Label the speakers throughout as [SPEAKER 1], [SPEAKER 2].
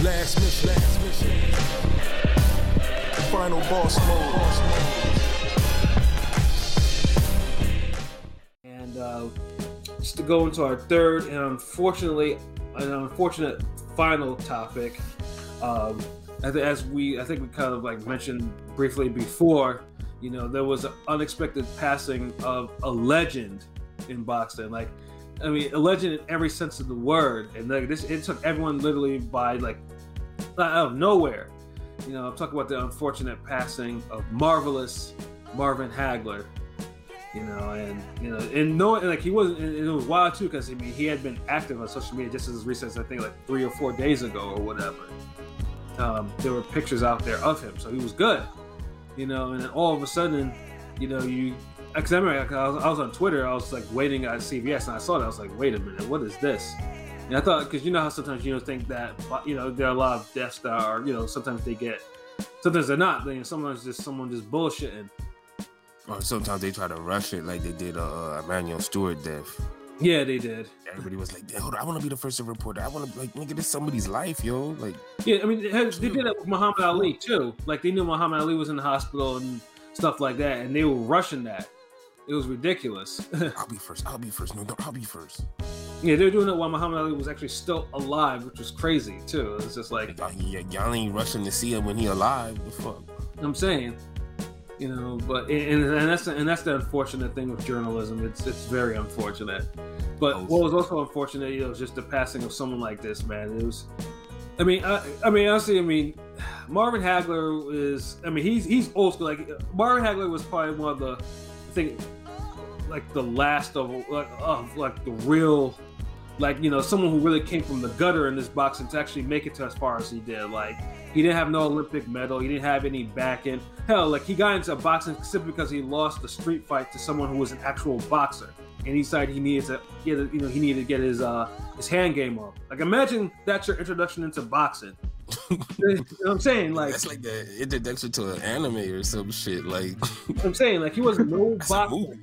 [SPEAKER 1] Last mission. Final boss mode.
[SPEAKER 2] And just to go into our third and unfortunate final topic, I think we kind of like mentioned briefly before, you know, there was an unexpected passing of a legend in boxing. Like, I mean, a legend in every sense of the word, and like this, it took everyone literally by like out of nowhere. You know, I'm talking about the unfortunate passing of Marvelous Marvin Hagler. You know, and knowing like he wasn't, and it was wild too because I mean he had been active on social media just as recent as I think like 3 or 4 days ago or whatever. There were pictures out there of him, so he was good. You know, and then all of a sudden, you know, because I remember I was on Twitter, I was like waiting at CVS, and I saw that, I was like, wait a minute, what is this? And I thought, because you know how sometimes you think that, you know, there are a lot of deaths that are, you know, sometimes they're not, you know, sometimes just someone just bullshitting.
[SPEAKER 3] Or sometimes they try to rush it like they did Emmanuel Stewart death.
[SPEAKER 2] Yeah, they did.
[SPEAKER 3] Everybody was like, hold on, I want to be the first to report it. I want to, like, nigga, this is somebody's life, yo. Like,
[SPEAKER 2] yeah, I mean, they did that with Muhammad Ali, too. Like, they knew Muhammad Ali was in the hospital and stuff like that, and they were rushing that. It was ridiculous.
[SPEAKER 3] I'll be first. No, I'll be first.
[SPEAKER 2] Yeah, they were doing it while Muhammad Ali was actually still alive, which was crazy, too. It was just like...
[SPEAKER 3] Y'all ain't rushing to see him when he alive. The fuck?
[SPEAKER 2] I'm saying... You know, but and that's the unfortunate thing with journalism. It's very unfortunate. But what was also unfortunate, you know, was just the passing of someone like this, man. It was, I mean, honestly, Marvin Hagler is, I mean, he's old school. Like Marvin Hagler was probably one of the, I think, like the last of the real, like, you know, someone who really came from the gutter in this boxing to actually make it to as far as he did. Like, he didn't have no Olympic medal. He didn't have any backing. Hell, like, he got into boxing simply because he lost the street fight to someone who was an actual boxer. And he decided he needed to get his hand game up. Like, imagine that's your introduction into boxing. You know what I'm saying? Like,
[SPEAKER 3] that's like the introduction to an anime or some shit. Like,
[SPEAKER 2] I'm saying, like, he wasn't no boxer.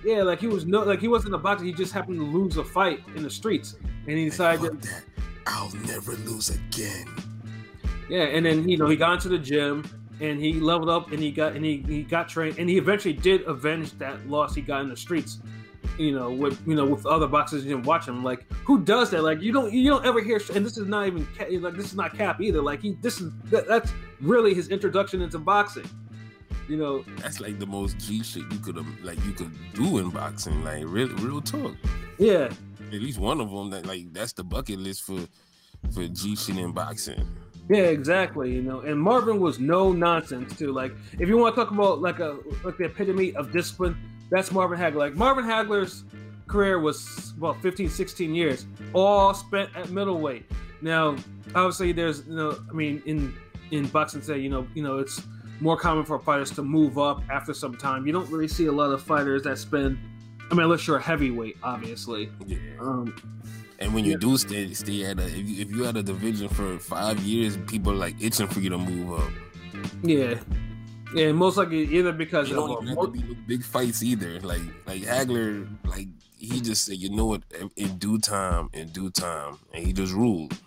[SPEAKER 2] Yeah, like he wasn't a boxer. He just happened to lose a fight in the streets, and he decided
[SPEAKER 3] that I'll never lose again.
[SPEAKER 2] Yeah, and then he got into the gym and he leveled up and he got trained and he eventually did avenge that loss he got in the streets. With other boxers you didn't watch him. Like, who does that? Like, you don't ever hear. And this is not even like this is not Cap either. Like that's really his introduction into boxing. You know,
[SPEAKER 3] that's like the most G shit you could do in boxing. Like real talk.
[SPEAKER 2] Yeah.
[SPEAKER 3] At least one of them that's the bucket list for G shit in boxing.
[SPEAKER 2] Yeah, exactly. You know, and Marvin was no nonsense too. Like, if you want to talk about like the epitome of discipline, that's Marvin Hagler. Like, Marvin Hagler's career was 15, 16 years, all spent at middleweight. Now, obviously, there's in boxing today, it's more common for fighters to move up after some time. You don't really see a lot of fighters that spend, unless you're a heavyweight, obviously.
[SPEAKER 3] Yeah. And when you do stay at if you had a division for 5 years, people are like itching for you to move up.
[SPEAKER 2] Yeah. Yeah, most likely either because
[SPEAKER 3] you don't even have to be with big fights either. Like Hagler, like he just said, you know what, in due time, and he just ruled.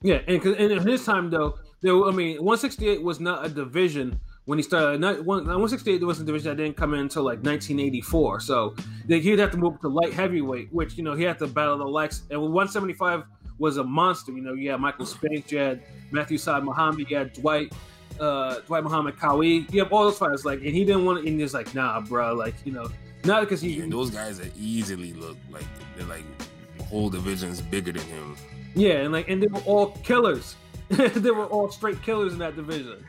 [SPEAKER 3] Yeah,
[SPEAKER 2] and in his time though, 168 was not a division when he started. 168 was a division that didn't come in until like 1984. So he'd have to move to light heavyweight, which he had to battle the likes. And 175 was a monster. You had Michael Spinks, you had Matthew Saad Muhammad, you had Dwight Muhammad Kawi. You have all those fighters, like, and he didn't want it. And he's like, nah, bro, like, not because he.
[SPEAKER 3] And those guys that easily look like they're like whole divisions bigger than him.
[SPEAKER 2] Yeah, and they were all killers. They were all straight killers in that division.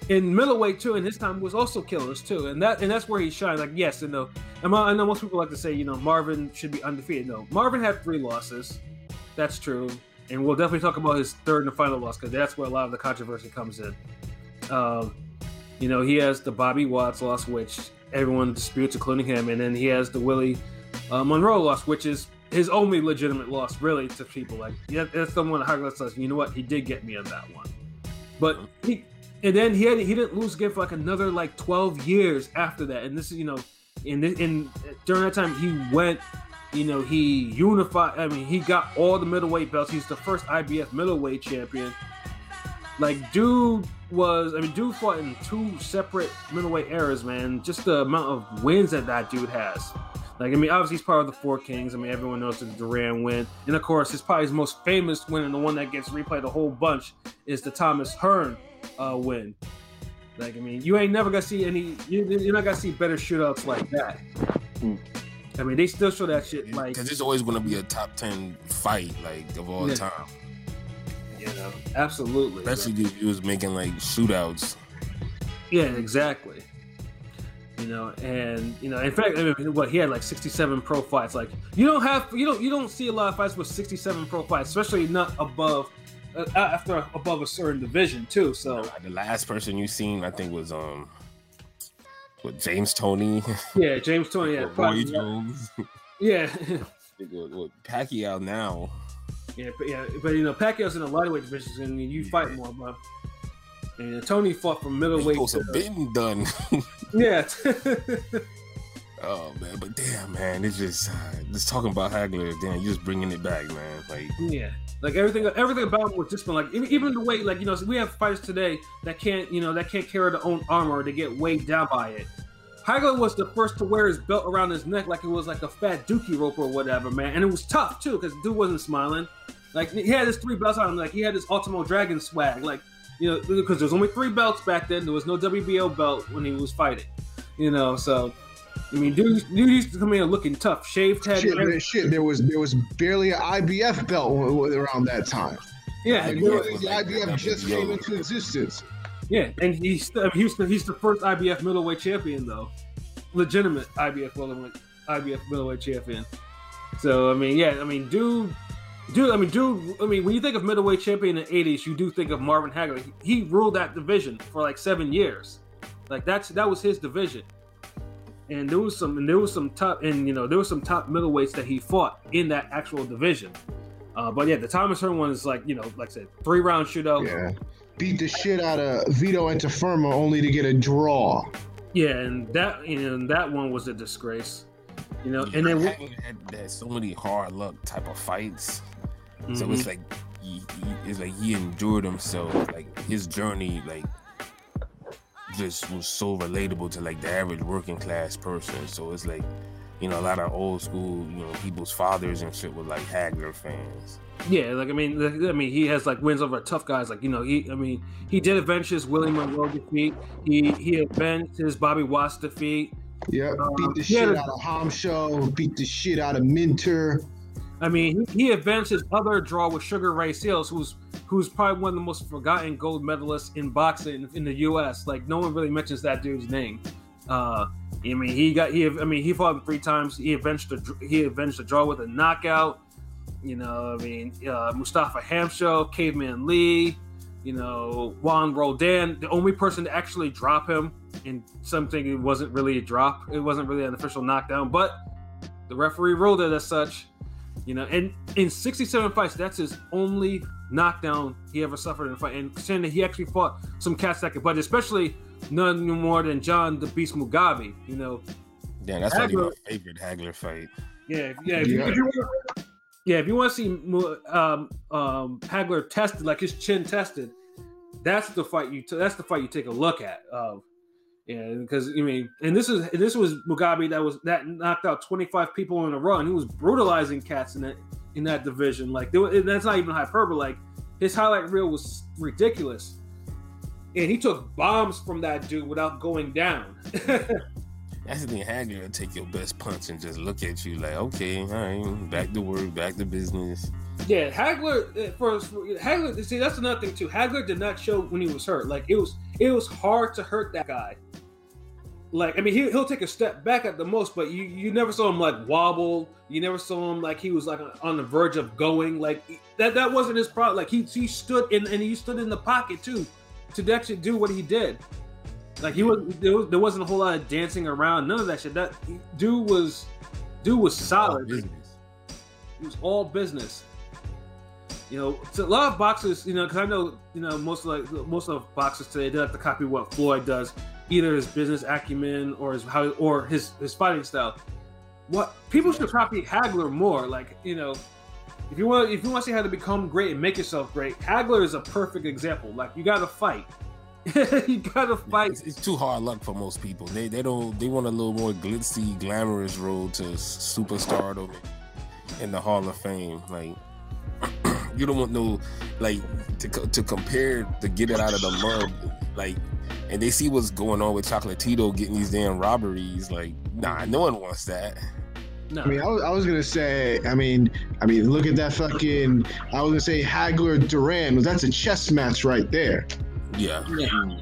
[SPEAKER 2] In middleweight too, and his time was also killers too, and that's where he shined. Like, yes, I know most people like to say, Marvin should be undefeated. No, Marvin had 3 losses. That's true. And we'll definitely talk about his third and final loss because that's where a lot of the controversy comes in. He has the Bobby Watts loss, which everyone disputes, including him, and then he has the Willie Monroe loss, which is his only legitimate loss, really, to people. Like, that's the one Hagler says, you know what, he did get me on that one. But he didn't lose again for like another 12 years after that. And this is, during that time he went he unified. I mean, he got all the middleweight belts. He's the first IBF middleweight champion. Like, dude fought in 2 separate middleweight eras, man. Just the amount of wins that dude has. Like, I mean, obviously he's part of the 4 Kings. I mean, everyone knows the Duran win. And of course, his most famous win, and the one that gets replayed a whole bunch, is the Thomas Hearn win. Like, I mean, you ain't never gonna see you're not gonna see better shootouts like that. I mean, they still show that shit, like,
[SPEAKER 3] because it's always gonna be a top 10 fight, like, of all time.
[SPEAKER 2] Absolutely.
[SPEAKER 3] Especially if you was making like shootouts.
[SPEAKER 2] Yeah, exactly. And in fact, I mean, he had like 67 pro fights. Like, you don't see a lot of fights with 67 pro fights, especially not above a certain division too. So
[SPEAKER 3] the last person you seen, I think, was James Toney.
[SPEAKER 2] Yeah, James Toney. Yeah,
[SPEAKER 3] Roy Jones.
[SPEAKER 2] Yeah.
[SPEAKER 3] Pacquiao now.
[SPEAKER 2] Yeah, but Pacquiao's in the lightweight division, and you fight more, bro. And Tony fought from middleweight.
[SPEAKER 3] It's supposed to been done.
[SPEAKER 2] Yeah.
[SPEAKER 3] Oh man, but damn, man, it's just talking about Hagler. Damn, you're just bringing it back, man. Like,
[SPEAKER 2] yeah, like everything about him was just been like, even the way, like, we have fighters today that can't carry their own armor. They get weighed down by it. Hagler was the first to wear his belt around his neck like it was like a fat dookie rope or whatever, man. And it was tough too, because dude wasn't smiling. Like, he had his 3 belts on him. Like, he had his Ultimo Dragon swag. Like, because there's only 3 belts back then. There was no WBO belt when he was fighting. So I mean, dude used to come in looking tough, shaved head.
[SPEAKER 4] Shit. There was barely an IBF belt around that time.
[SPEAKER 2] Yeah,
[SPEAKER 4] the IBF just came into existence.
[SPEAKER 2] Yeah, and he's the first IBF middleweight champion, though, legitimate IBF middleweight champion. So I mean, dude. I mean, when you think of middleweight champion in the 80s, you do think of Marvin Hagler. He ruled that division for like 7 years. Like, that was his division. And there was some top middleweights that he fought in that actual division. But yeah, the Thomas Hearn one is like I said, 3-round shootout.
[SPEAKER 4] Yeah. Beat the shit out of Vito Antuofermo only to get a draw.
[SPEAKER 2] Yeah, and that one was a disgrace. And then
[SPEAKER 3] Hagler had so many hard luck type of fights. Mm-hmm. So it's like he endured himself. Like, his journey, like, just was so relatable to like the average working class person. So it's like, a lot of old school, people's fathers and shit were like Hagler fans.
[SPEAKER 2] Yeah, like I mean, he has like wins over tough guys. Like, he did avenge his Willie Monroe defeat. He avenged his Bobby Watts defeat.
[SPEAKER 4] Yeah, beat the shit out of Hamsho, beat the shit out of Minter.
[SPEAKER 2] I mean, he avenged his other draw with Sugar Ray Seales, who's probably one of the most forgotten gold medalists in boxing in the U.S. Like, no one really mentions that dude's name. He fought him 3 times. He avenged the draw with a knockout. Mustafa Hamsho, Caveman Lee, Juan Roldan, the only person to actually drop him in something. It wasn't really a drop. It wasn't really an official knockdown, but the referee ruled it as such. And in 67 fights, that's his only knockdown he ever suffered in a fight. And considering that he actually fought some cats that could, but especially none more than John the Beast Mugabe.
[SPEAKER 3] Yeah, that's probably my favorite Hagler fight.
[SPEAKER 2] If you want to see Hagler tested, like his chin tested, that's the fight you take a look at. Because and this was Mugabe that knocked out 25 people in a row, and he was brutalizing cats in that division. Like, that's not even hyperbole. Like, his highlight reel was ridiculous, and he took bombs from that dude without going down.
[SPEAKER 3] That's the thing. Hagler will take your best punch and just look at you like, okay, all right, back to work, back to business.
[SPEAKER 2] Yeah, Hagler. See, that's another thing too. Hagler did not show when he was hurt. Like, it was hard to hurt that guy. Like, I mean, he'll take a step back at the most, but you never saw him like wobble. You never saw him like he was like on the verge of going. Like, that wasn't his problem. Like, he stood in, and he stood in the pocket too to actually do what he did. Like, there wasn't a whole lot of dancing around, none of that shit. That dude was solid. It was all business. So a lot of boxers, because I know, most of boxers today, they like to copy what Floyd does, either his business acumen or his fighting style. what people should copy Hagler more. Like, you know, if you want to see how to become great and make yourself great, Hagler is a perfect example. Like, you got to fight. You got to fight.
[SPEAKER 3] It's too hard luck for most people. They want a little more glitzy, glamorous road to superstardom in the Hall of Fame. Like, you don't want no, like, to compare to get it out of the mud, like, and they see what's going on with Chocolatito getting these damn robberies. Like, nah, no one wants that.
[SPEAKER 2] No.
[SPEAKER 4] I mean, I was gonna say, I mean, look at that fucking. I was gonna say Hagler Duran. That's a chess match right there.
[SPEAKER 3] Yeah.
[SPEAKER 2] I mean,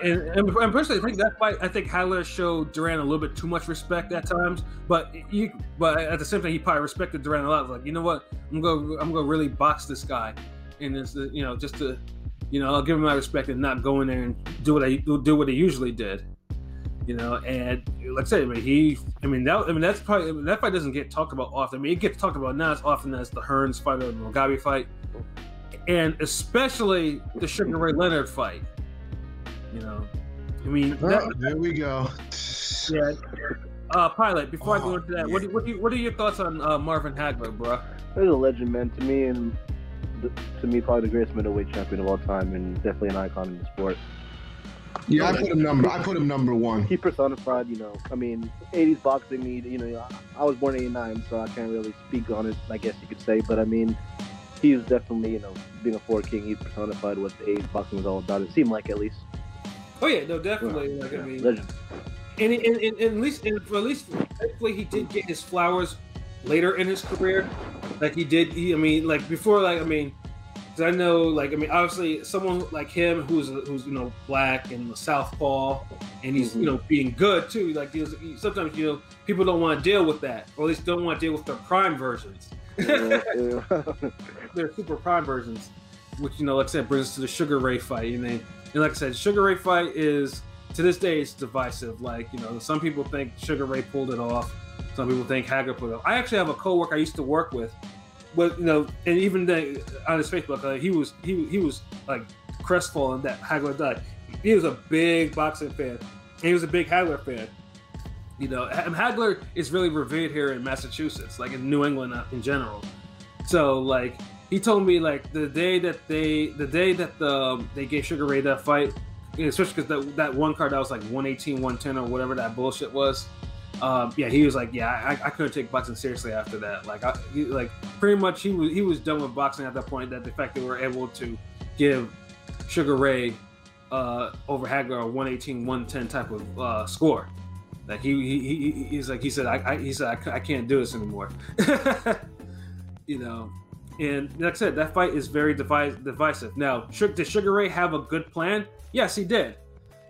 [SPEAKER 2] and personally, I think that fight, I think Hagler showed Duran a little bit too much respect at times, but at the same time, he probably respected Duran a lot. Like, you know what, I'm gonna really box this guy, and it's, you know, just to, you know, I'll give him my respect and not go in there and do what he usually did, you know. And like I said, that fight doesn't get talked about often. I mean, it gets talked about not as often as the Hearns fight or the Mugabe fight, and especially the Sugar Ray Leonard fight. You know, I mean,
[SPEAKER 4] there we go.
[SPEAKER 2] Yeah. Pilot, before I go into that, what are your thoughts on Marvin Hagler, bro?
[SPEAKER 5] He's a legend, man. To me, probably the greatest middleweight champion of all time, and definitely an icon in the sport.
[SPEAKER 4] Yeah, I put him number one.
[SPEAKER 5] He personified, you know, I mean, 80s boxing. You know, I was born in '89, so I can't really speak on it, I guess you could say. But I mean, he was definitely, you know, being a forward king, he personified what the 80s boxing was all about. It seemed like, at least.
[SPEAKER 2] Oh yeah, no, definitely.
[SPEAKER 5] Yeah,
[SPEAKER 2] like, I mean,
[SPEAKER 5] legend.
[SPEAKER 2] And at least hopefully he did get his flowers later in his career. Like he did. I mean, like before, like, I mean, because I know, like, I mean, obviously someone like him who's you know, black and a southpaw, and he's you know, being good too. Like, sometimes, you know, people don't want to deal with that, or at least don't want to deal with their prime versions.
[SPEAKER 5] Yeah.
[SPEAKER 2] They're super prime versions, which, you know, like I said, brings us to the Sugar Ray fight. And like I said, Sugar Ray fight is, to this day, it's divisive. Like, you know, some people think Sugar Ray pulled it off. Some people think Hagler pulled it off. I actually have a coworker I used to work with, but, you know, and even then on his Facebook, he was like crestfallen that Hagler died. He was a big boxing fan, and he was a big Hagler fan. You know, and Hagler is really revered here in Massachusetts, like in New England in general. So, like, he told me, like, the day that they gave Sugar Ray that fight, especially because that one card that was like 118, 110 or whatever that bullshit was. Yeah, he was like, yeah, I couldn't take boxing seriously after that. Like, pretty much he was done with boxing at that point. That the fact that we were able to give Sugar Ray over Hagler a 118, 110 type of score. Like he said I can't do this anymore. You know. And like I said, that fight is very divisive. Now, did Sugar Ray have a good plan? Yes, he did.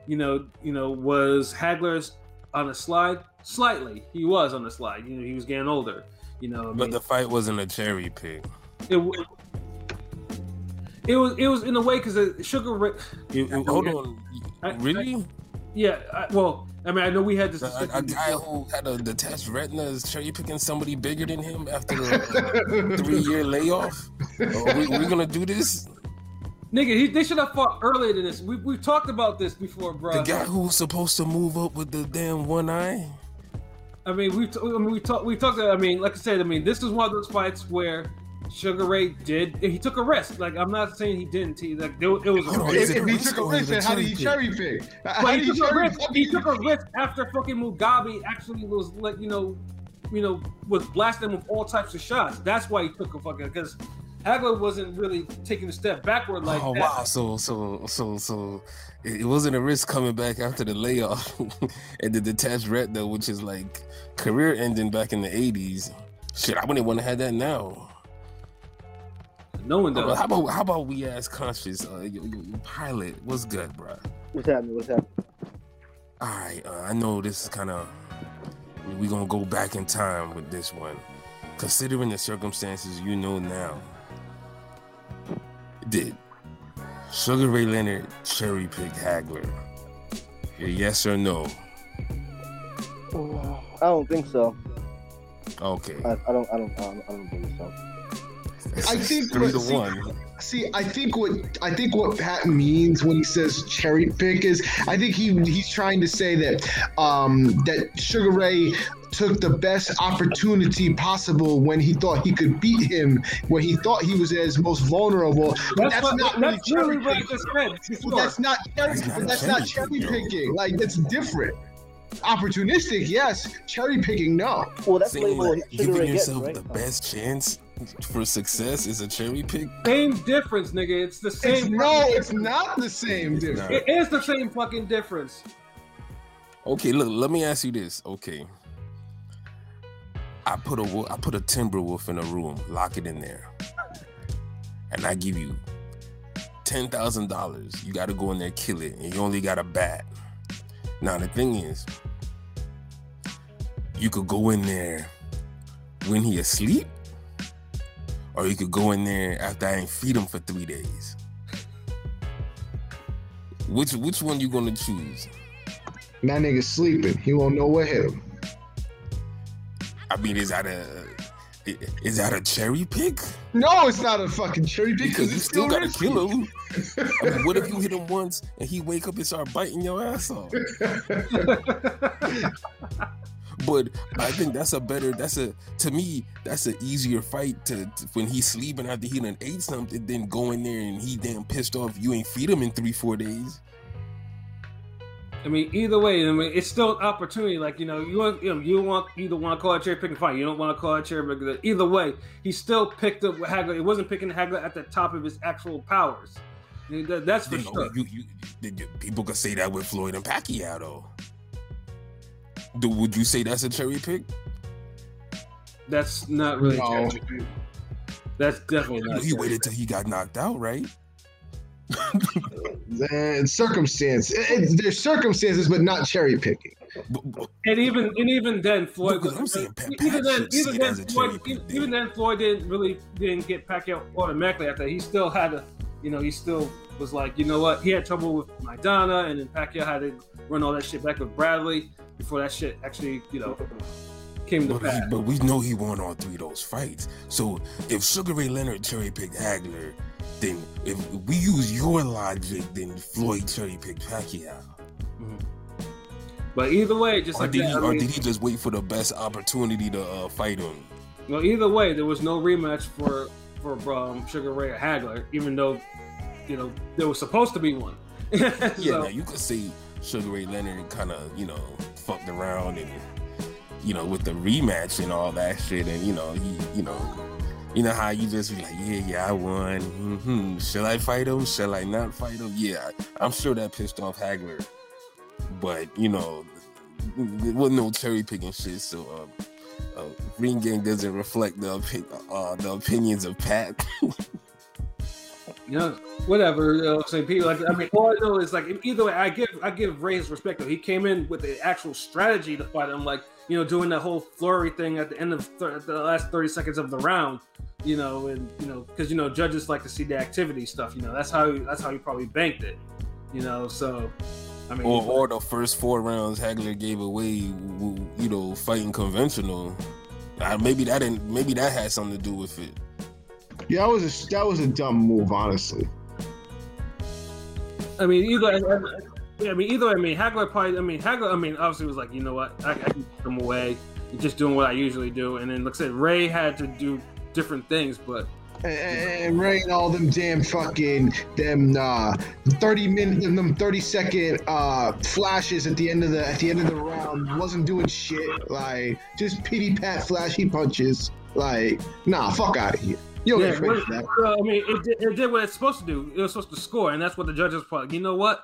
[SPEAKER 2] You know, was Hagler's on a slide? Slightly, he was on the slide. You know, he was getting older. You know,
[SPEAKER 3] but the fight wasn't a cherry pick.
[SPEAKER 2] It was in a way because Sugar Ray.
[SPEAKER 3] Hold on, really?
[SPEAKER 2] Yeah. Well, I mean, I know we had this.
[SPEAKER 3] A guy who had a detached retina is cherry picking somebody bigger than him after a 3-year layoff. We're gonna do this,
[SPEAKER 2] nigga. They should have fought earlier than this. We've talked about this before, bro.
[SPEAKER 3] The guy who's supposed to move up with the damn one eye.
[SPEAKER 2] I mean, we talked. I mean, like I said, I mean, this is one of those fights where Sugar Ray he took a risk. Like, I'm not saying he didn't. It was a risk.
[SPEAKER 4] If he took a risk, then how did he cherry pick?
[SPEAKER 2] He took a risk after fucking Mugabe actually was, like, you know, was blasting him with all types of shots. That's why he took a fucking, because Hagler wasn't really taking a step backward like that.
[SPEAKER 3] Oh wow! So it wasn't a risk coming back after the layoff and the detached retina, which is like career ending back in the 80s. Shit, I wouldn't want to have that now.
[SPEAKER 2] No one does.
[SPEAKER 3] How about we ask Conscious, your Pilot, what's good, bro?
[SPEAKER 5] What's happening?
[SPEAKER 3] All right, I know this is kind of, we're going to go back in time with this one. Considering the circumstances you know now, did Sugar Ray Leonard cherry pick Hagler? Yes or no?
[SPEAKER 5] I don't think so.
[SPEAKER 3] Okay.
[SPEAKER 5] I don't believe so.
[SPEAKER 4] I think
[SPEAKER 3] 3-1.
[SPEAKER 4] I think what Pat means when he says cherry pick is, I think he's trying to say that that Sugar Ray took the best opportunity possible when he thought he could beat him, when he thought he was at his most vulnerable. But that's not really cherry picking. That's not cherry picking. Like, that's different. Opportunistic, yes. Cherry picking, no.
[SPEAKER 5] Well, that's
[SPEAKER 3] Saying
[SPEAKER 5] labeled
[SPEAKER 3] giving
[SPEAKER 5] Sugar Ray
[SPEAKER 3] yourself
[SPEAKER 5] getting,
[SPEAKER 3] the
[SPEAKER 5] right?
[SPEAKER 3] best chance for success is a cherry pick.
[SPEAKER 2] Same difference, nigga. It's the same.
[SPEAKER 4] It's not the same difference.
[SPEAKER 2] It is the same fucking difference.
[SPEAKER 3] Okay, look, let me ask you this. Okay. I put a timber wolf in a room, lock it in there. And I give you $10,000. You gotta go in there, kill it, and you only got a bat. Now the thing is, you could go in there when he asleep, or you could go in there after I ain't feed him for 3 days. Which one you gonna choose?
[SPEAKER 4] That nigga's sleeping. He won't know what hit him.
[SPEAKER 3] I mean, is that a cherry pick?
[SPEAKER 4] No, it's not a fucking cherry pick
[SPEAKER 3] Because you
[SPEAKER 4] it's
[SPEAKER 3] still gotta
[SPEAKER 4] risky.
[SPEAKER 3] kill him. I mean, what if you hit him once and he wake up and start biting your ass off? But I think to me, that's an easier fight to when he's sleeping after he done ate something than go in there and he damn pissed off you ain't feed him in 3-4 days.
[SPEAKER 2] I mean, either way, I mean, it's still an opportunity. Like, you either want to call it cherry picking fight. You don't want to call it cherry picking. Either way, he still picked up Hagler. It wasn't picking Hagler at the top of his actual powers. That's for sure.
[SPEAKER 3] People could say that with Floyd and Pacquiao, though. Would you say that's a cherry pick?
[SPEAKER 2] That's not really
[SPEAKER 4] No.
[SPEAKER 2] cherry picking. That's definitely not.
[SPEAKER 3] He waited till he got knocked out, right?
[SPEAKER 4] And circumstance. There's circumstances, but not cherry picking.
[SPEAKER 2] And even then, Floyd.
[SPEAKER 3] I'm saying
[SPEAKER 2] Even then, Floyd didn't get Pacquiao automatically after that. He still had to, he still was like, you know what? He had trouble with Maidana, and then Pacquiao had to run all that shit back with Bradley before that shit actually, came to pass.
[SPEAKER 3] But we know he won all 3 of those fights. So if Sugar Ray Leonard cherry picked Hagler, then if we use your logic, then Floyd cherry picked Pacquiao.
[SPEAKER 2] Mm-hmm. But either way, just
[SPEAKER 3] Did he just wait for the best opportunity to fight him?
[SPEAKER 2] Well, either way, there was no rematch for Sugar Ray or Hagler, even though there was supposed to be one.
[SPEAKER 3] Yeah, now you could say Sugar Ray Leonard kind of fucked around and with the rematch and all that shit, and you know how you just be like, yeah, I won. Mm-hmm. Shall I fight him? Shall I not fight him? Yeah, I'm sure that pissed off Hagler, but there wasn't no cherry picking shit. So Ring Gang doesn't reflect the opinions of Pat.
[SPEAKER 2] Whatever. So people all I know is either way, I give Ray his respect though. He came in with the actual strategy to fight him, doing that whole flurry thing at the end of the last 30 seconds of the round. Because judges like to see the activity stuff. That's how he probably banked it. So. I mean,
[SPEAKER 3] or the first 4 rounds Hagler gave away, fighting conventional. Maybe that had something to do with it.
[SPEAKER 4] Yeah, that was a dumb move, honestly.
[SPEAKER 2] Hagler obviously was like, you know what, I can put him away. Just doing what I usually do, and then like I said, Ray had to do different things, but.
[SPEAKER 4] And Ray and all them damn fucking 30-second flashes at the end of the round wasn't doing shit. Like, just pity pat flashy punches. Like, nah, fuck out of here. You don't get credit for that.
[SPEAKER 2] It did what it's supposed to do. It was supposed to score, and that's what the judges were like. You know what?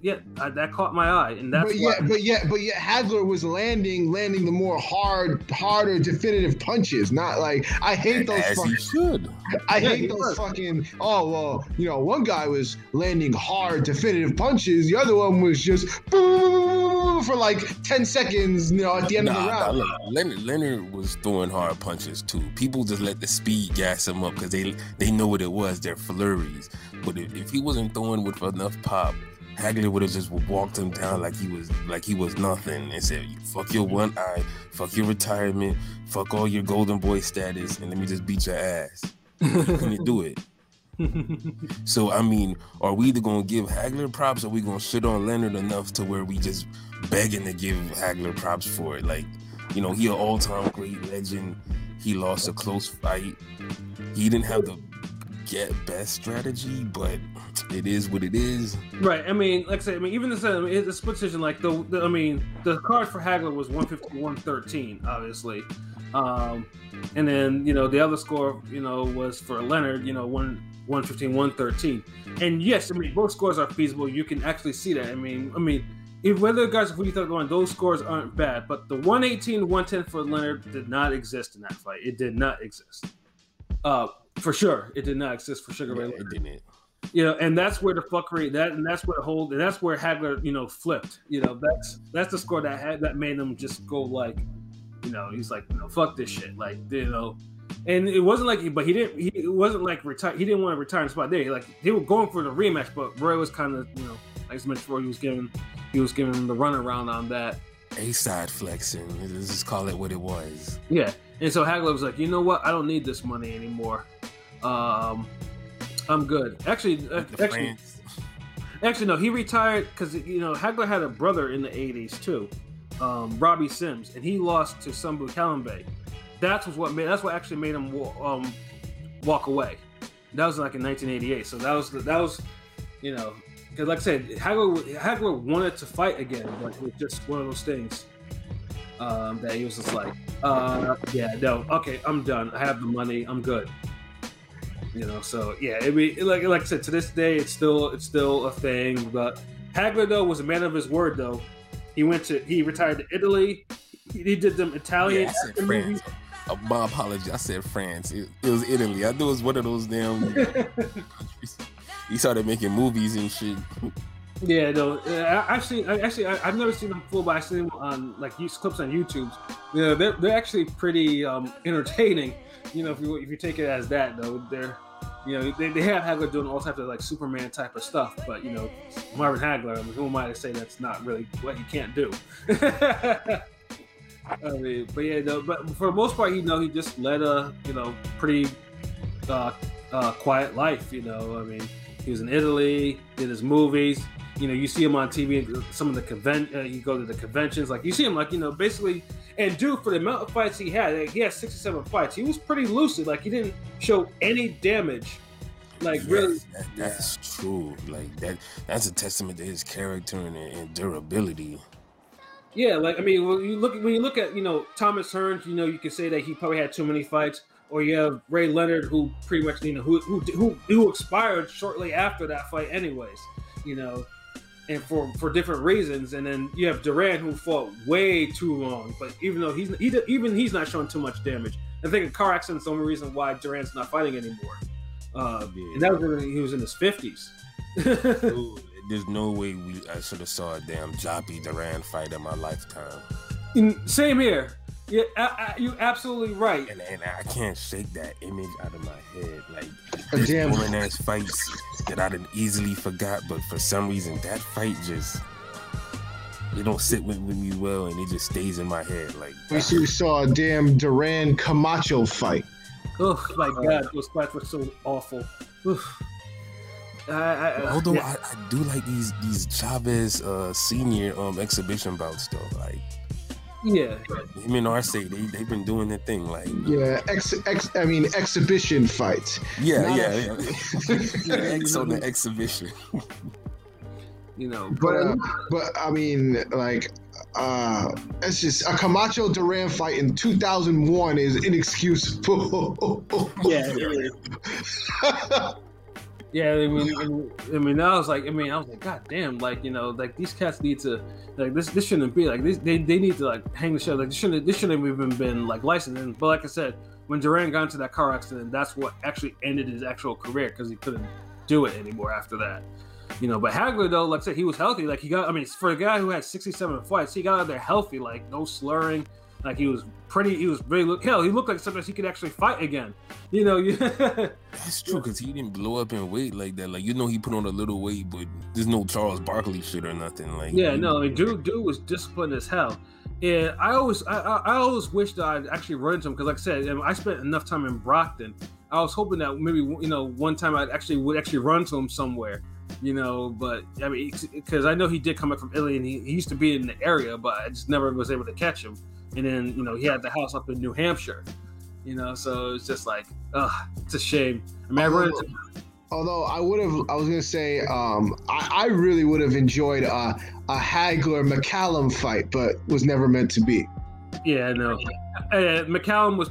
[SPEAKER 2] That caught my eye, and that's
[SPEAKER 4] but yet Hagler was landing the more harder definitive punches. Not like I hate those.
[SPEAKER 3] As he should.
[SPEAKER 4] I hate those fucking. Oh well, one guy was landing hard definitive punches. The other one was just boom for like 10 seconds. At the end of the round.
[SPEAKER 3] Leonard was throwing hard punches too. People just let the speed gas him up because they know what it was. They're flurries. But if he wasn't throwing with enough pop, Hagler would have just walked him down like he was nothing and said, "Fuck your one eye, fuck your retirement, fuck all your golden boy status, and let me just beat your ass." He couldn't do it. So I mean, are we either gonna give Hagler props or we gonna shit on Leonard enough to where we just begging to give Hagler props for it? Like, you know, he an all-time great legend. He lost a close fight. He didn't have the best strategy, but it is what it is.
[SPEAKER 2] Right. I mean, like I said, even the split decision, like the card for Hagler was 115-113, obviously. And then, you know, the other score, you know, was for Leonard, you know, 115-113. And yes, I mean, both scores are feasible. You can actually see that. I mean, if whether guys who you thought going, those scores aren't bad, but the 118-110 for Leonard did not exist in that fight. It did not exist. For sure, it did not exist for Sugar Ray Leonard.
[SPEAKER 3] It didn't.
[SPEAKER 2] You know, and that's where the fuckery that's where Hagler, you know, flipped. You know, that's the score that made him just go like, you know, he's like, you know, fuck this shit, like, you know. And it wasn't like, but it wasn't like retire. He didn't want to retire in the spot there. Like, they were going for the rematch, but Roy was kind of, you know, like I mentioned before, he was giving him the runaround on that.
[SPEAKER 3] A-side flexing. Let's just call it what it was.
[SPEAKER 2] Yeah. And so Hagler was like, you know what? I don't need this money anymore. I'm good. Actually, no. He retired because, you know, Hagler had a brother in the 80s too, Robbie Sims, and he lost to Sambu Kalambe. That's what actually made him walk away. That was like in 1988. So that was, you know, because like I said, Hagler wanted to fight again, but it was just one of those things that he was just like, yeah, no, okay, I'm done. I have the money. I'm good. You know, so yeah, like I said, to this day, it's still a thing. But Hagler though was a man of his word. Though he retired to Italy. He did them Italian.
[SPEAKER 3] Yeah, I said France. My apologies. I said France. It was Italy. I knew it was one of those damn countries. He started making movies and shit.
[SPEAKER 2] Yeah, no. I've never seen them full, but I've seen them on like clips on YouTube. You know, they're actually pretty entertaining. You know, if you take it as that, though, they're, you know, they have Hagler doing all types of like Superman type of stuff, but you know, Marvin Hagler, I mean, who am I to say that's not really what he can't do? I mean, but yeah, no, but for the most part, you know, he just led a, you know, pretty quiet life. You know, I mean, he was in Italy, did his movies. You know, you see him on TV. Some of the you go to the conventions, like you see him, like, you know, basically. And dude, for the amount of fights he had 67 fights. He was pretty lucid. Like, he didn't show any damage. Like, yes, really,
[SPEAKER 3] that's true. Like that's a testament to his character and durability.
[SPEAKER 2] Yeah, like, I mean, when you look at, you know, Thomas Hearns, you know, you can say that he probably had too many fights. Or you have Ray Leonard, who pretty much, you know, who expired shortly after that fight, anyways. You know. And for different reasons, and then you have Duran, who fought way too long. But even though he's not showing too much damage, I think a car accident's the only reason why Duran's not fighting anymore. And that was when he was in his 50s.
[SPEAKER 3] Dude, there's no way I should have saw a damn Joppy Duran fight in my lifetime.
[SPEAKER 2] Same here. Yeah, you're absolutely right.
[SPEAKER 3] And I can't shake that image out of my head. Like, there's woman ass fights that I'd easily forgot, but for some reason that fight just, it don't sit with me well, and it just stays in my head. Like,
[SPEAKER 4] we saw a damn Duran Camacho fight.
[SPEAKER 2] Oh my God, those fights were so awful.
[SPEAKER 3] Although I do like these Chavez senior exhibition bouts though, like.
[SPEAKER 2] Yeah,
[SPEAKER 3] him and Arce, they've been doing their thing, like,
[SPEAKER 4] yeah, exhibition fights.
[SPEAKER 3] Yeah. X on the exhibition.
[SPEAKER 2] You know,
[SPEAKER 4] but I mean, like, it's just a Camacho Duran fight in 2001 is inexcusable.
[SPEAKER 2] Yeah. Yeah, I mean, I was like, God damn, like, you know, like, these cats need to, like, this shouldn't be like this. They need to, like, hang the show. Like, this shouldn't even been like licensed. But like I said, when Duran got into that car accident, that's what actually ended his actual career, because he couldn't do it anymore after that. You know, but Hagler, though, like I said, he was healthy. Like, for a guy who had 67 fights, he got out there healthy, like, no slurring. Like, he was very, hell, he looked like sometimes he could actually fight again. You know,
[SPEAKER 3] that's true, because he didn't blow up in weight like that. Like, you know, he put on a little weight, but there's no Charles Barkley shit or nothing. Like,
[SPEAKER 2] yeah, no, I mean, dude was disciplined as hell. And I always wished that I'd actually run into him, because like I said, I spent enough time in Brockton. I was hoping that maybe one time would actually run to him somewhere, But I mean, because I know he did come up from Italy and he used to be in the area, but I just never was able to catch him. And then he had the house up in New Hampshire, So it's just like, it's a shame. I mean,
[SPEAKER 4] Although I was gonna say, I really would have enjoyed a Hagler McCallum fight, but was never meant to be.
[SPEAKER 2] Yeah, no. McCallum was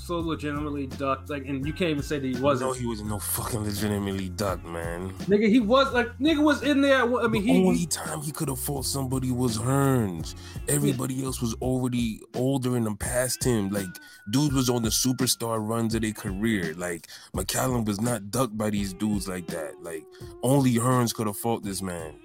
[SPEAKER 2] so legitimately ducked, and you can't even say that he wasn't.
[SPEAKER 3] No, he wasn't no fucking legitimately ducked, man.
[SPEAKER 2] Nigga, he was nigga was in there. I mean,
[SPEAKER 3] the only time he could have fought somebody was Hearns. Everybody else was already older and past him. Like, dude was on the superstar runs of their career. Like, McCallum was not ducked by these dudes like that. Like, only Hearns could have fought this man.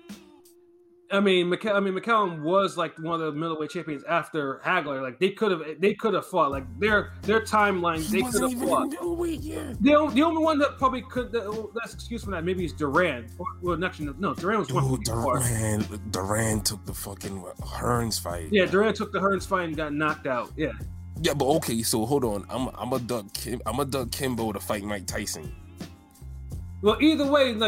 [SPEAKER 2] I mean, McCallum was like one of the middleweight champions after Hagler. Like they could have fought. Like their timeline, they could have fought.
[SPEAKER 3] Yeah.
[SPEAKER 2] The only one that probably could. That's excuse for that. Maybe is Duran. Well, no, Duran was one.
[SPEAKER 3] Duran took the fucking Hearns fight.
[SPEAKER 2] Yeah, Duran took the Hearns fight and got knocked out. Yeah.
[SPEAKER 3] Yeah, but okay. So hold on. I'm a duck Kimbo to fight Mike Tyson.
[SPEAKER 2] Well, either way, this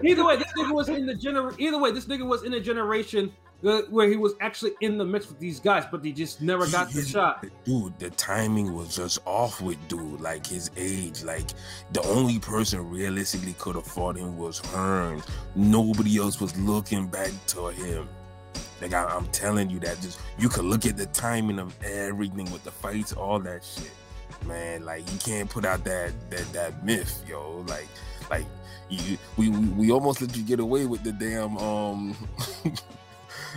[SPEAKER 2] nigga was in the generation where he was actually in the mix with these guys, but he just never got the shot.
[SPEAKER 3] Dude, the timing was just off with dude, like his age. Like the only person realistically could have fought him was Hearns. Nobody else was looking back to him. Like I'm telling you that you could look at the timing of everything with the fights, all that shit. Man, like you can't put out that myth, yo. Like we almost let you get away with the damn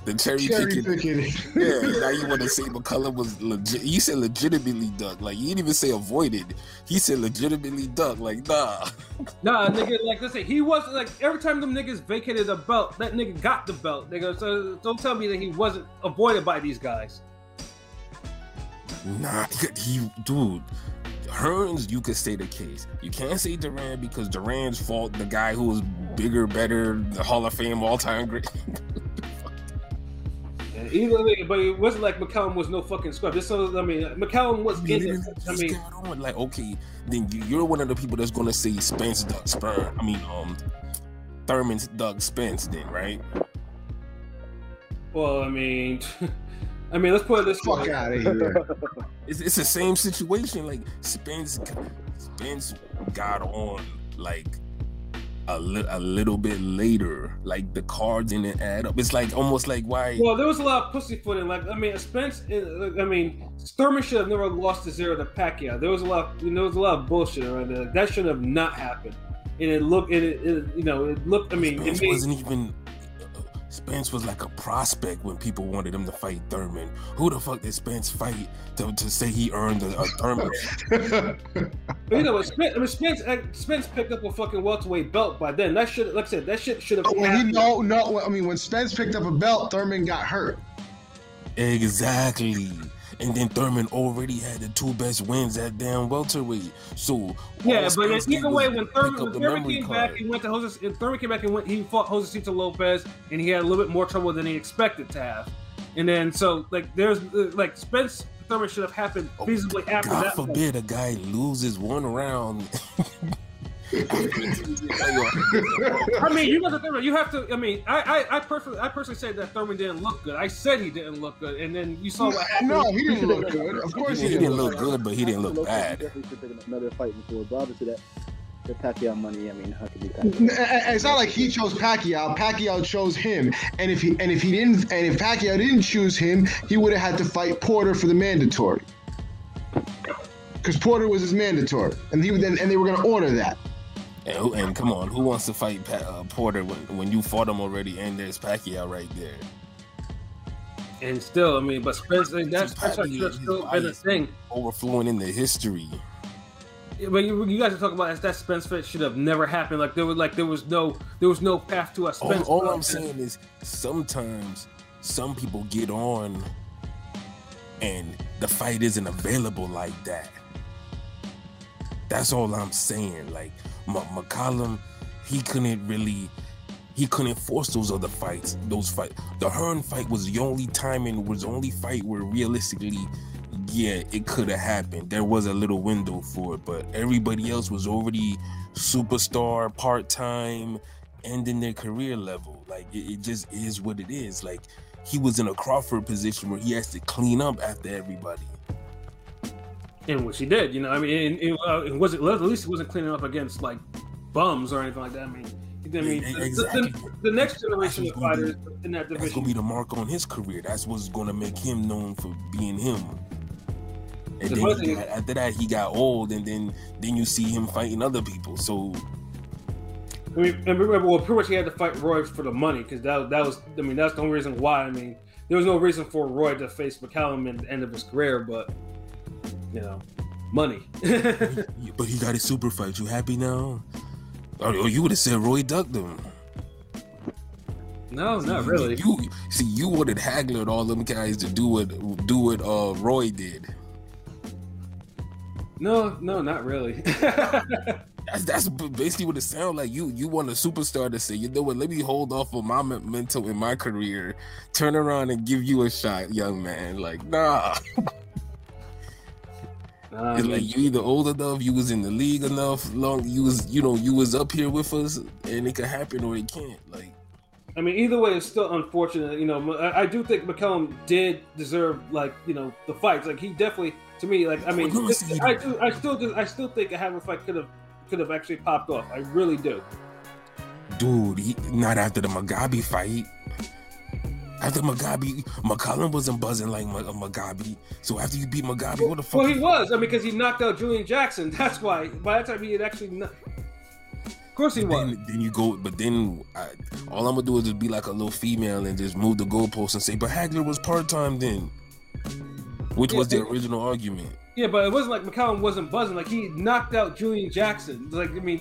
[SPEAKER 3] the cherry picking. Yeah, now you want to say McCullough was legit. You said legitimately ducked. Like you didn't even say avoided. He said legitimately ducked. Like nah,
[SPEAKER 2] nigga. Like listen, he wasn't like every time them niggas vacated a belt, that nigga got the belt, nigga. So don't tell me that he wasn't avoided by these guys.
[SPEAKER 3] Nah, dude. Hearns, you could say the case. You can't say Duran because Duran's fought the guy who was bigger, better, the Hall of Fame all-time great.
[SPEAKER 2] Either way, but it wasn't like McCallum was no fucking scrub. McCallum was in it.
[SPEAKER 3] Like, okay, then you're one of the people that's gonna say Spence ducked Thurman's ducked Spence, then, right?
[SPEAKER 2] Well, let's put it this way.
[SPEAKER 4] Fuck out of here.
[SPEAKER 3] It's the same situation. Like Spence got on like a little bit later. Like the cards didn't add up. It's like almost like why.
[SPEAKER 2] Well, there was a lot of pussyfooting. Spence. Thurman should have never lost to 0 to Pacquiao. There was a lot of bullshit around there. That should have not happened. And it looked.
[SPEAKER 3] Spence wasn't even. Spence was like a prospect when people wanted him to fight Thurman. Who the fuck did Spence fight to say he earned a Thurman?
[SPEAKER 2] Spence picked up a fucking welterweight belt by then. That shit, like I said, that shit should have.
[SPEAKER 4] When Spence picked up a belt, Thurman got hurt.
[SPEAKER 3] Exactly. And then Thurman already had the 2 best wins at damn welterweight. So
[SPEAKER 2] yeah, but either way, when Thurman came back, he went to Jose. Thurman came back and he fought Josecito Lopez, and he had a little bit more trouble than he expected to have. And then there's Spence Thurman should have happened feasibly after that.
[SPEAKER 3] God forbid a guy loses one round.
[SPEAKER 2] You got the Thurman. You have to. I personally said that Thurman didn't look good. I said he didn't look good, and then you saw what happened.
[SPEAKER 4] No, he didn't look good. Of course,
[SPEAKER 3] he didn't look good, but he didn't look bad.
[SPEAKER 5] Definitely should have another fight before, but obviously the Pacquiao money. How could be Pacquiao?
[SPEAKER 4] It's not like he chose Pacquiao. Pacquiao chose him, and if Pacquiao didn't choose him, he would have had to fight Porter for the mandatory, because Porter was his mandatory, and they were going to order that.
[SPEAKER 3] And come on, who wants to fight Porter when you fought him already and there's Pacquiao right there?
[SPEAKER 2] And still, but Spence, that's still been a thing.
[SPEAKER 3] Overflowing into history.
[SPEAKER 2] Yeah, but you guys are talking about that Spence fight should have never happened. There was no path to a Spence.
[SPEAKER 3] All I'm saying is sometimes some people get on and the fight isn't available like that. That's all I'm saying. Like McCallum, he couldn't force those other fights. The Hearn fight was the only time and was the only fight where realistically yeah, it could have happened. There was a little window for it, but everybody else was already superstar, part-time, ending their career level. Like, it just is what it is. Like, he was in a Crawford position where he has to clean up after everybody.
[SPEAKER 2] And which he did, you know. I mean, it wasn't, at least he wasn't cleaning up against like bums or anything like that. I mean, exactly. the next generation of fighters in that division.
[SPEAKER 3] That's gonna be the mark on his career. That's what's gonna make him known for being him. And then after that, he got old, and then you see him fighting other people. So,
[SPEAKER 2] I mean, and remember, well, pretty much he had to fight Roy for the money because that was, I mean, that's the only reason why. I mean, there was no reason for Roy to face McCallum at the end of his career, but you know, money.
[SPEAKER 3] But he got his super fight. You happy now? Or you would have said Roy ducked him.
[SPEAKER 2] No, not really.
[SPEAKER 3] You wanted Hagler and all them guys to do what Roy did.
[SPEAKER 2] No, not really.
[SPEAKER 3] That's basically what it sounds like. You want a superstar to say, you know what, let me hold off on my mental in my career, turn around and give you a shot, young man. Like, nah. It's like you either old enough, you was in the league enough long, you was up here with us, and it could happen or it can't. Like,
[SPEAKER 2] I mean, either way, it's still unfortunate. You know, I do think McCallum did deserve, like, you know, the fights. Like, he definitely, to me, like, I mean, I still think a Hagler fight could have actually popped off. I really do.
[SPEAKER 3] Dude, not after the Mugabe fight. After McCallum wasn't buzzing like Mugabe. So after you beat Mugabe, what the fuck?
[SPEAKER 2] Well, he was. I mean, because he knocked out Julian Jackson. That's why. By that time, he had actually. Of course, he was.
[SPEAKER 3] Then you go. But then all I'm gonna do is just be like a little female and just move the goalpost and say, "But Hagler was part-time then," which was the original argument.
[SPEAKER 2] Yeah, but it wasn't like McCallum wasn't buzzing. Like, he knocked out Julian Jackson. Like, I mean,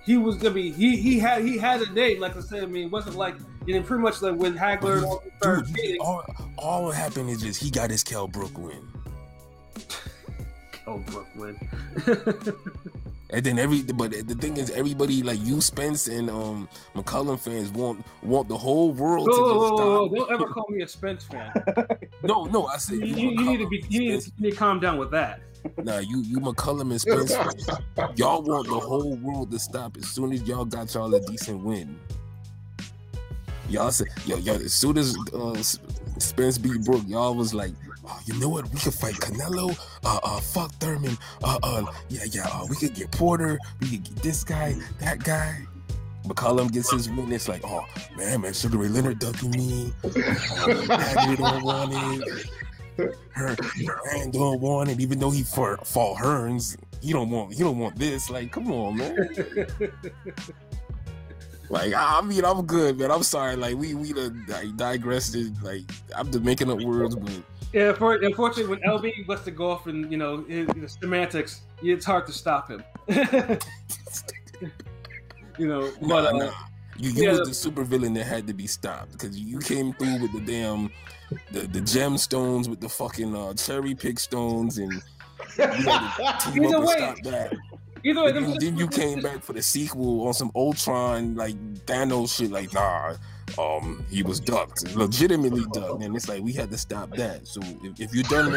[SPEAKER 2] he was. I mean, he had a name. Like I said, I mean, it wasn't like, you know, pretty much like when Hagler started beating.
[SPEAKER 3] All what happened is just he got his Kell Brook win.
[SPEAKER 2] Oh, Brook win.
[SPEAKER 3] And then but the thing is, everybody like you, Spence, and McCallum fans want the whole world to just stop.
[SPEAKER 2] Don't ever call me a Spence fan.
[SPEAKER 3] No, I said
[SPEAKER 2] you need to calm down with that.
[SPEAKER 3] Nah, you McCallum and Spence fans, y'all want the whole world to stop as soon as y'all got y'all a decent win. Y'all said, yo, as soon as Spence beat Brook, y'all was like, oh, you know what? We could fight Canelo. Fuck Thurman. We could get Porter. We could get this guy, that guy. McCallum gets his win. It's like, oh man, Sugar Ray Leonard ducking me. Hagler don't want it. Hearn don't want it. Even though he fought Hearns, he don't want this. Like, come on, man. Like, I mean, I'm good, man. I'm sorry. Like, we digressed. Like, I'm just making up words, but
[SPEAKER 2] yeah. Unfortunately, when LB lets to go off and, you know, in semantics, it's hard to stop him. You know, but
[SPEAKER 3] you was the super villain that had to be stopped because you came through with the damn the gemstones with the fucking cherry pick stones, and you had to team up and stop that. Then you came back for the sequel on some Ultron, like Thanos shit. Like, nah, he was ducked, legitimately ducked, and it's like we had to stop that. So if you're done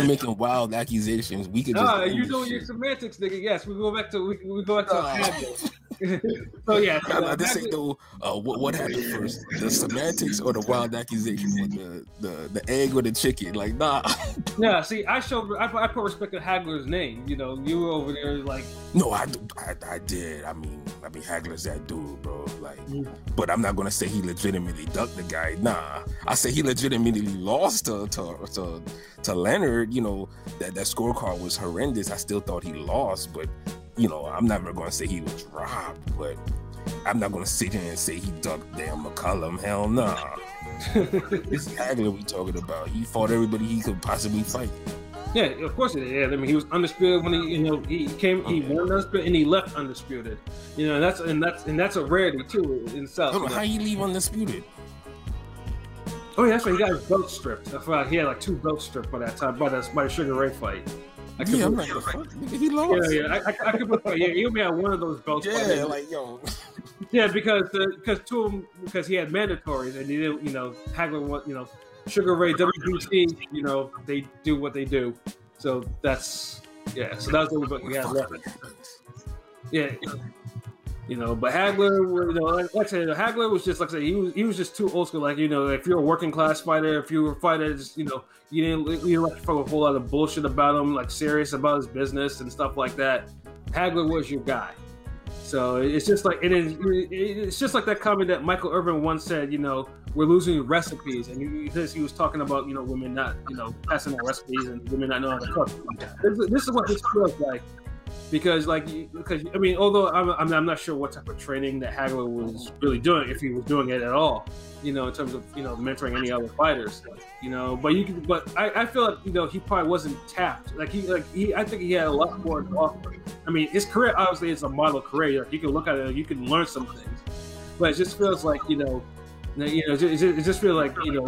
[SPEAKER 3] making wild accusations, we could just.
[SPEAKER 2] You doing your semantics, nigga? Yes, we go back to Hagler. So yeah,
[SPEAKER 3] I just say though, what happened first, the semantics or the wild accusations, with the egg or the chicken? Like, nah.
[SPEAKER 2] Yeah, see, I put respect to Hagler's name. You know, you were over there like.
[SPEAKER 3] No, I did. I mean, Hagler's that dude, bro. Like, but I'm not gonna say he legitimately ducked the guy. Nah, I say he legitimately lost to Leonard. You know, that scorecard was horrendous. I still thought he lost, but. You know, I'm never going to say he was robbed, but I'm not going to sit here and say he ducked damn McCallum. Hell nah. This is Hagler we talking about. He fought everybody he could possibly fight.
[SPEAKER 2] Yeah, of course he did. Yeah, I mean, he was undisputed when he won undisputed and he left undisputed. You know, and that's a rarity too in South.
[SPEAKER 3] How you leave undisputed?
[SPEAKER 2] Oh yeah, that's right. He got his belt stripped. I forgot he had like 2 belts stripped by that time by the Sugar Ray fight.
[SPEAKER 3] I'm like, the fuck? He lost.
[SPEAKER 2] Yeah. I could put. Yeah, he only had one of those belts.
[SPEAKER 3] Yeah, like yo.
[SPEAKER 2] Yeah, because he had mandatories and he didn't. You know, Hagler Sugar Ray, WBC, you know, they do what they do. So that's so that's what we had left. Yeah. You know, but Hagler, you know, like I said, Hagler was just like I said, he was just too old school. Like, you know, if you're a working class fighter, if you were a fighter, just, you know, you didn't like to fuck a whole lot of bullshit about him, like serious about his business and stuff like that. Hagler was your guy. So it's just like it's just like that comment that Michael Irvin once said. You know, we're losing recipes, and because he was talking about, you know, women not, you know, passing out recipes and women not knowing how to cook. This is what this feels like. Because I mean, although I'm not sure what type of training that Hagler was really doing, if he was doing it at all, you know, in terms of, you know, mentoring any other fighters, you know. But I feel like, you know, he probably wasn't tapped. I think he had a lot more to offer. I mean, his career obviously is a model career. Like, you can look at it, you can learn some things, but it just feels like, it just feels like, you know,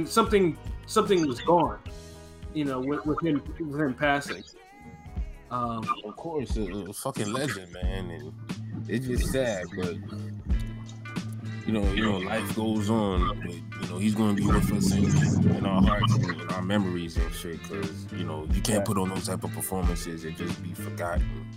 [SPEAKER 2] something was gone, you know, with him passing.
[SPEAKER 3] Of course, a fucking legend, man, and it's just sad, but you know, life goes on. But you know, he's gonna be with us in our hearts and in our memories and shit. Because you know, you can't put on those type of performances and just be forgotten.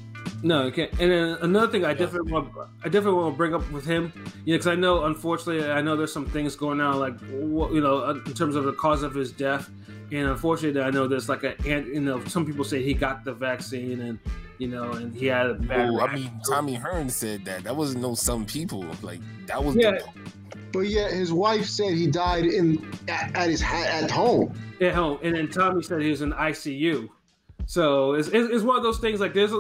[SPEAKER 2] No, you can't. And then another thing, I definitely want to bring up with him, because I know, unfortunately, there's some things going on, like, you know, in terms of the cause of his death. And unfortunately, I know there's like some people say he got the vaccine and, you know, and he had a bad.
[SPEAKER 3] Oh, I mean, Tommy Hearn said that. That wasn't no some people. Like, that was.
[SPEAKER 4] Yeah. But yeah, his wife said he died at home.
[SPEAKER 2] At home, and then Tommy said he was in ICU. So it's one of those things. Like, there's a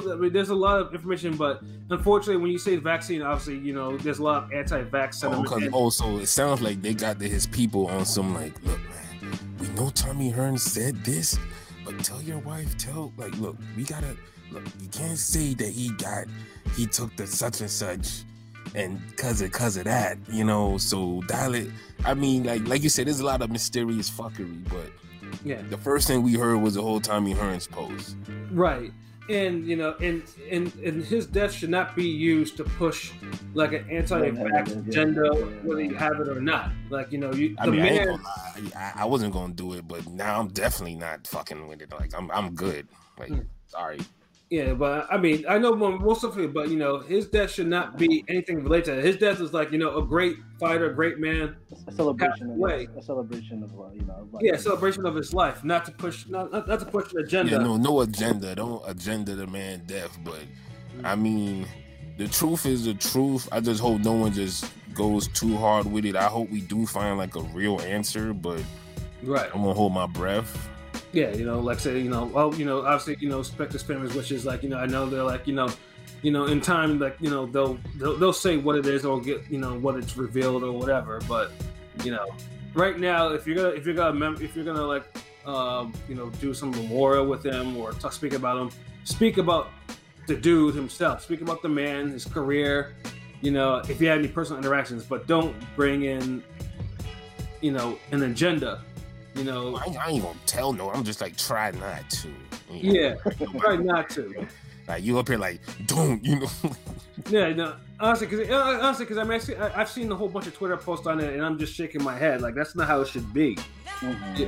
[SPEAKER 2] lot of information, but unfortunately, when you say vaccine, obviously, you know, there's a lot of anti-vax sentiment.
[SPEAKER 3] Because also, it sounds like they got his people on some, like, look, man. We know Tommy Hearn said this, but tell your wife, look, you can't say that he took the such and such and cause of that, you know, so dial it. I mean, like you said, there's a lot of mysterious fuckery, but yeah, the first thing we heard was the whole Tommy Hearn's post.
[SPEAKER 2] Right. And, you know, and his death should not be used to push like an anti-vax agenda, whether you have it or not. Like, you know, I ain't gonna
[SPEAKER 3] lie. I wasn't gonna do it, but now I'm definitely not fucking with it. Like, I'm good. Like, sorry.
[SPEAKER 2] Yeah, but I mean, I know most of it, but, you know, his death should not be anything related to it. His death is like, you know, a great fighter, a great man.
[SPEAKER 5] A celebration of life.
[SPEAKER 2] Yeah, celebration of his life, not to push an agenda.
[SPEAKER 3] Yeah, no agenda. Don't agenda the man's death. But I mean, the truth is the truth. I just hope no one just goes too hard with it. I hope we do find like a real answer, but
[SPEAKER 2] right,
[SPEAKER 3] I'm gonna hold my breath.
[SPEAKER 2] Yeah, you know, like I said, you know, well, you know, obviously, you know, respect his family's wishes. Like, you know, I know they're like, you know, in time, like, you know, they'll say what it is or get, you know, what it's revealed or whatever. But, you know, right now, if you're gonna like, you know, do some memorial with him or speak about him, speak about the dude himself, speak about the man, his career, you know, if you had any personal interactions, but don't bring in, you know, an agenda. You know,
[SPEAKER 3] I ain't gonna tell no. I'm just like, try not to.
[SPEAKER 2] Yeah, try not to.
[SPEAKER 3] Like, you up here like, don't, you know.
[SPEAKER 2] Yeah, no. Honestly, because I mean, I've seen a whole bunch of Twitter posts on it, and I'm just shaking my head. Like, that's not how it should be. Mm-hmm.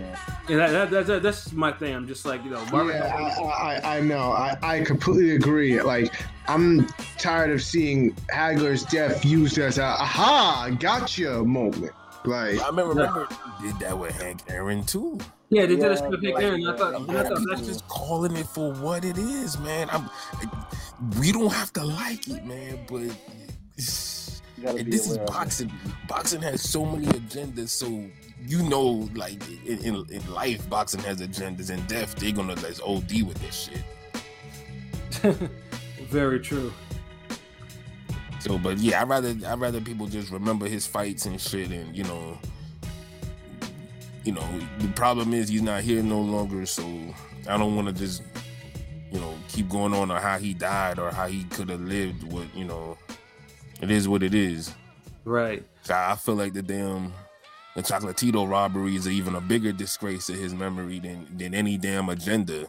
[SPEAKER 2] Yeah, that's my thing. I'm just like, you know, Marvin.
[SPEAKER 4] Yeah, I know. I completely agree. Like, I'm tired of seeing Hagler's death used as a aha, gotcha moment. Like,
[SPEAKER 3] I remember they did that with Hank Aaron too.
[SPEAKER 2] Yeah, they did a with Hank Aaron. I thought
[SPEAKER 3] people just calling it for what it is, man. We don't have to like it, man, but this is boxing. Boxing has so many agendas, so you know, like in life, boxing has agendas. In death, they're gonna let's OD with this shit.
[SPEAKER 2] Very true.
[SPEAKER 3] So, but yeah, I'd rather people just remember his fights and shit, and you know, the problem is he's not here no longer, so I don't want to just, you know, keep going on how he died or how he could have lived. With, you know, it is what it is.
[SPEAKER 2] Right.
[SPEAKER 3] So I feel like the Chocolatito robberies are even a bigger disgrace to his memory than any damn agenda.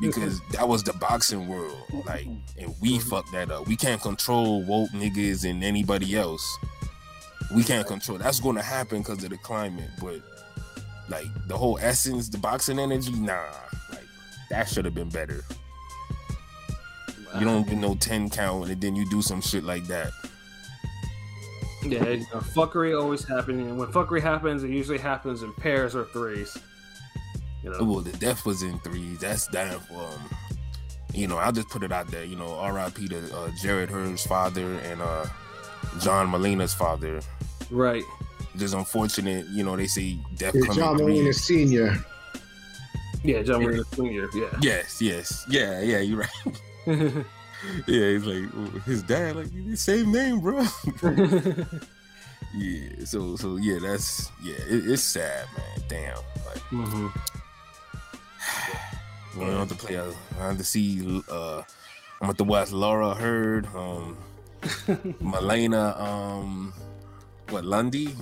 [SPEAKER 3] Because that was the boxing world, like, and we fucked that up. We can't control woke niggas and anybody else. We can't control. That's going to happen because of the climate. But like the whole essence, the boxing energy, nah, like that should have been better. Wow. You don't get no 10 count and then you do some shit like that.
[SPEAKER 2] Yeah, fuckery always happening, and when fuckery happens, it usually happens in pairs or threes.
[SPEAKER 3] Well, the death was in threes. That's that. I'll just put it out there. R.I.P. to Jared Heard's father and John Molina's father.
[SPEAKER 2] Right.
[SPEAKER 3] Just unfortunate. They say death coming.
[SPEAKER 4] John Molina Sr.
[SPEAKER 2] Yeah, John Molina Sr. Yeah.
[SPEAKER 3] Yes. Yeah. You're right. Yeah, he's like his dad, like the same name, bro. Yeah. So yeah, it's sad, man. Damn. Like. I have to play. I have to see. I'm going to watch Laura Heard, Malena, Lundy.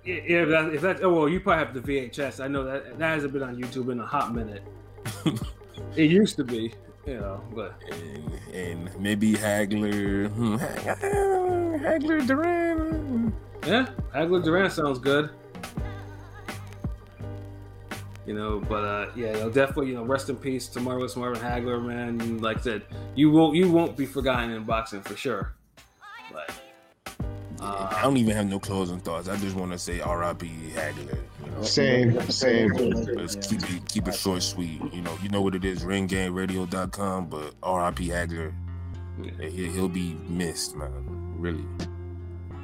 [SPEAKER 2] If that. Oh well, you probably have the VHS. I know that hasn't been on YouTube in a hot minute. It used to be, but
[SPEAKER 3] and maybe Hagler, Hagler Duran.
[SPEAKER 2] Yeah, Hagler Duran sounds good. Definitely, rest in peace to Marvelous Marvin Hagler, man. Like I said, you won't be forgotten in boxing for sure. But
[SPEAKER 3] I don't even have no closing thoughts. I just want to say R.I.P. Hagler.
[SPEAKER 4] Same.
[SPEAKER 3] Let's keep it short, sweet. You know what it is, ringgameradio.com, but R.I.P. Hagler. Yeah. He'll be missed, man. Really.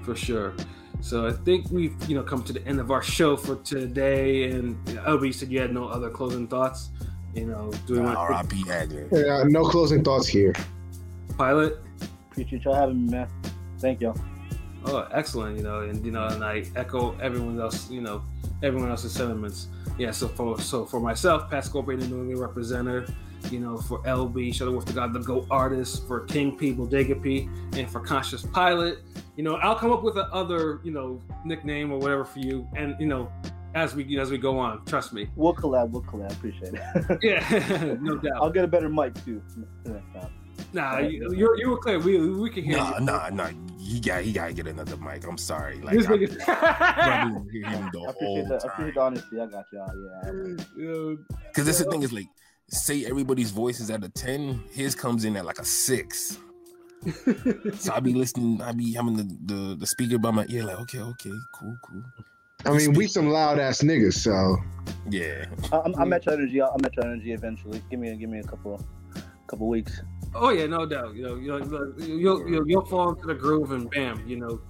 [SPEAKER 2] For sure. So I think we've come to the end of our show for today. And LB said you had no other closing thoughts. Do we want
[SPEAKER 3] R.I.P. Hagler?
[SPEAKER 4] Yeah, no closing thoughts here.
[SPEAKER 2] Pilot.
[SPEAKER 5] Appreciate y'all having me, man. Thank y'all.
[SPEAKER 2] Oh, excellent. And I echo everyone else's sentiments. Yeah. So for myself, Pat Scorpion, the New England representative. For LB, Shutterworth the God, the GOAT artist, for King P, Bodega P, and for Conscious Pilot. I'll come up with another, nickname or whatever for you. And, as we go on, trust me.
[SPEAKER 5] We'll collab. Appreciate it.
[SPEAKER 2] Yeah, no doubt.
[SPEAKER 5] I'll get a better mic too.
[SPEAKER 2] Nah, you were clear. We can hear you.
[SPEAKER 3] Nah. He gotta get another mic. I'm sorry. Like,
[SPEAKER 2] I
[SPEAKER 3] appreciate
[SPEAKER 5] the honesty. I got y'all. Yeah.
[SPEAKER 3] Because that's the thing is like, say everybody's voice is at a 10, his comes in at like a 6. So I be listening, I be having the speaker by my ear, like, okay, cool.
[SPEAKER 4] I mean, we some loud ass niggas, so
[SPEAKER 3] yeah.
[SPEAKER 5] I'm at your energy. I'm at your energy eventually. Give me a couple weeks.
[SPEAKER 2] Oh yeah, no doubt. You'll fall into the groove and bam, you'll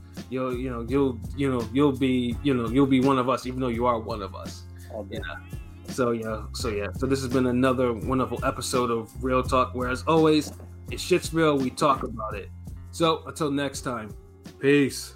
[SPEAKER 2] be one of us, even though you are one of us.
[SPEAKER 5] Okay.
[SPEAKER 2] So this has been another wonderful episode of Real Talk, where as always, it's shit's real, we talk about it. So until next time, peace.